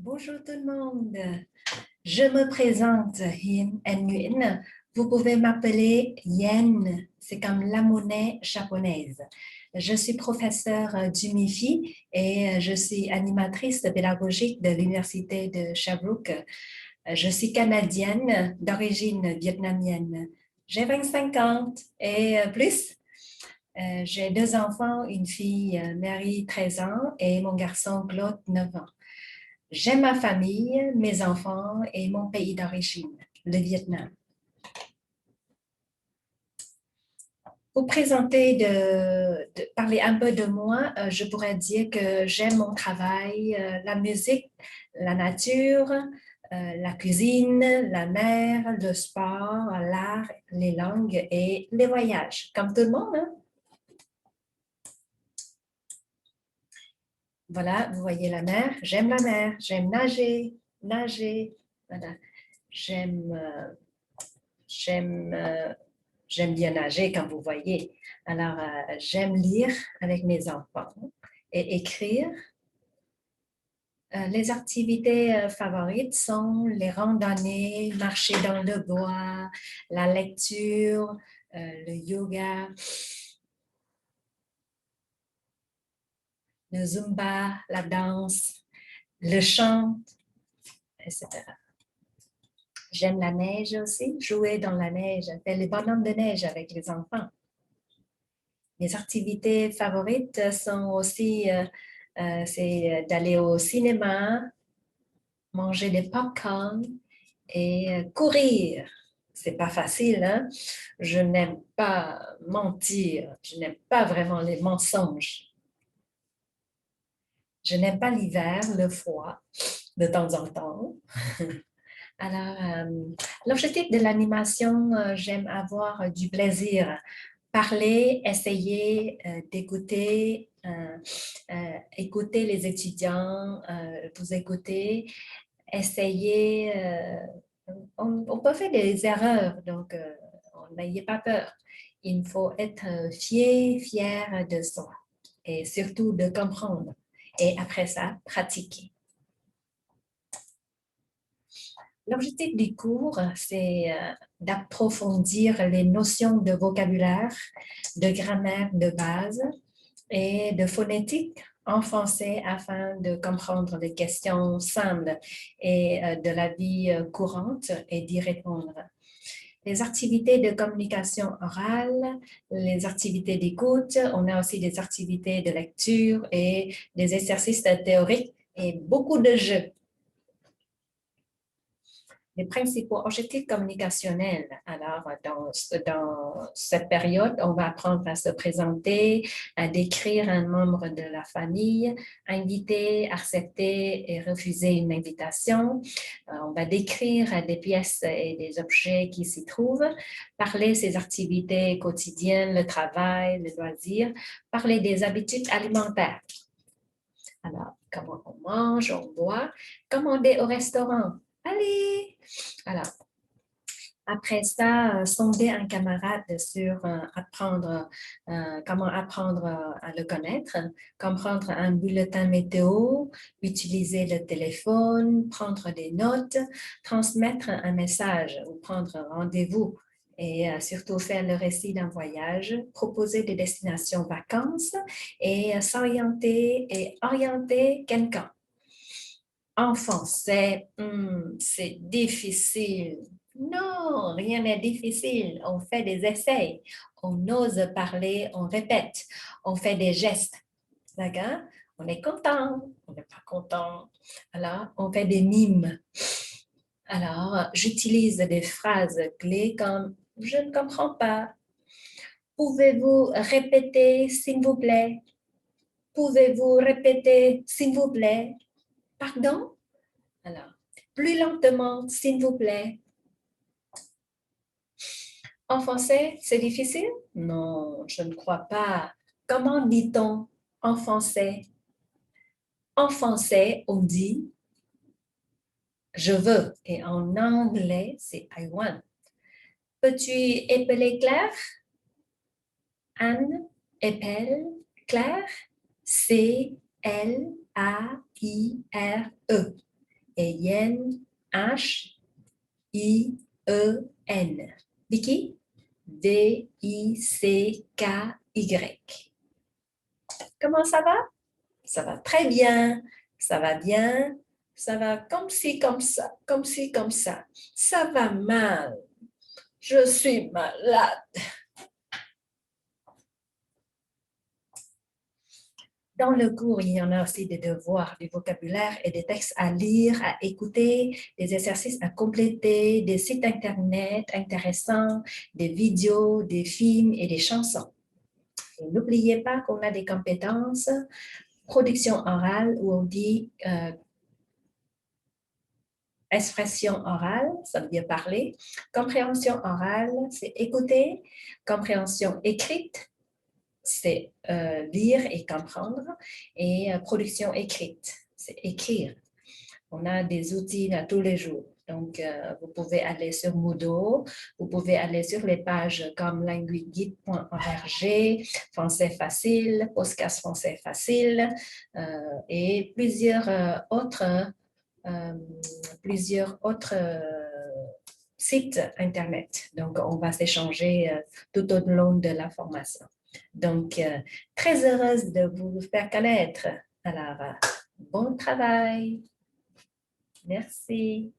Bonjour tout le monde, je me présente Hien Nguyen. Vous pouvez m'appeler Yen, c'est comme la monnaie japonaise. Je suis professeure du MIFI et je suis animatrice pédagogique de l'Université de Sherbrooke. Je suis canadienne d'origine vietnamienne. J'ai 25 ans et plus. J'ai deux enfants, une fille Marie 13 ans et mon garçon Claude 9 ans. J'aime ma famille, mes enfants et mon pays d'origine, le Vietnam. Pour présenter, parler un peu de moi, je pourrais dire que j'aime mon travail, la musique, la nature, la cuisine, la mer, le sport, l'art, les langues et les voyages, comme tout le monde, hein? Voilà, vous voyez la mer, j'aime nager, voilà. J'aime J'aime j'aime bien nager, comme vous voyez. Alors, j'aime lire avec mes enfants et écrire. Les activités favorites sont les randonnées, marcher dans le bois, la lecture, le yoga, le zumba, la danse, le chant, etc. J'aime la neige aussi, jouer dans la neige, faire les bonhommes de neige avec les enfants. Mes activités favorites sont aussi c'est d'aller au cinéma, manger des pop-corn et courir. C'est pas facile, hein? Je n'aime pas mentir, je n'aime pas vraiment les mensonges. Je n'aime pas l'hiver, le froid, de temps en temps. Alors, l'objectif de l'animation, j'aime avoir du plaisir, parler, essayer d'écouter, écouter les étudiants, vous écouter, essayer. On peut faire des erreurs, donc n'ayez pas peur. Il faut être fier de soi et surtout de comprendre. Et après ça, pratiquer. L'objectif du cours, c'est d'approfondir les notions de vocabulaire, de grammaire de base et de phonétique en français afin de comprendre les questions simples et de la vie courante et d'y répondre. Les activités de communication orale, les activités d'écoute, on a aussi des activités de lecture et des exercices théoriques et beaucoup de jeux. Les principaux objectifs communicationnels. Alors, dans cette période, on va apprendre à se présenter, à décrire un membre de la famille, inviter, accepter et refuser une invitation. On va décrire des pièces et des objets qui s'y trouvent, parler ses activités quotidiennes, le travail, les loisirs, parler des habitudes alimentaires. Alors, comment on mange, on boit, commander au restaurant. Allez! Alors, après ça, sonder un camarade sur comment apprendre à le connaître, comprendre un bulletin météo, utiliser le téléphone, prendre des notes, transmettre un message ou prendre rendez-vous et surtout faire le récit d'un voyage, proposer des destinations vacances et s'orienter et orienter quelqu'un. En français, c'est difficile. Non, rien n'est difficile. On fait des essais. On ose parler, on répète. On fait des gestes. D'accord? On est content, on n'est pas content. Alors, on fait des mimes. Alors, j'utilise des phrases clés comme je ne comprends pas. Pouvez-vous répéter, s'il vous plaît? Pouvez-vous répéter, s'il vous plaît? Pardon? Alors, plus lentement, s'il vous plaît. En français, c'est difficile? Non, je ne crois pas. Comment dit-on en français? En français, on dit je veux et en anglais, c'est I want. Peux-tu épeler Claire? Anne épelle Claire. C-L-A-I-R-E. et Yen, H-I-E-N. Vicky? V-I-C-K-Y. Comment ça va? Ça va très bien. Ça va bien. Ça va comme ci, comme ça. Comme ci, comme ça. Ça va mal. Je suis malade. Dans le cours, il y en a aussi des devoirs, du vocabulaire et des textes à lire, à écouter, des exercices à compléter, des sites Internet intéressants, des vidéos, des films et des chansons. N'oubliez pas qu'on a des compétences, production orale, où on dit expression orale, ça veut dire parler. Compréhension orale, c'est écouter. Compréhension écrite, c'est lire et comprendre. Et production écrite, c'est écrire. On a des outils là, tous les jours. Donc, vous pouvez aller sur Moodle, vous pouvez aller sur les pages comme languageguide.org, Français facile, Podcast français facile et euh, plusieurs autres sites Internet. Donc, on va s'échanger tout au long de la formation. Donc, très heureuse de vous faire connaître. Alors, bon travail. Merci.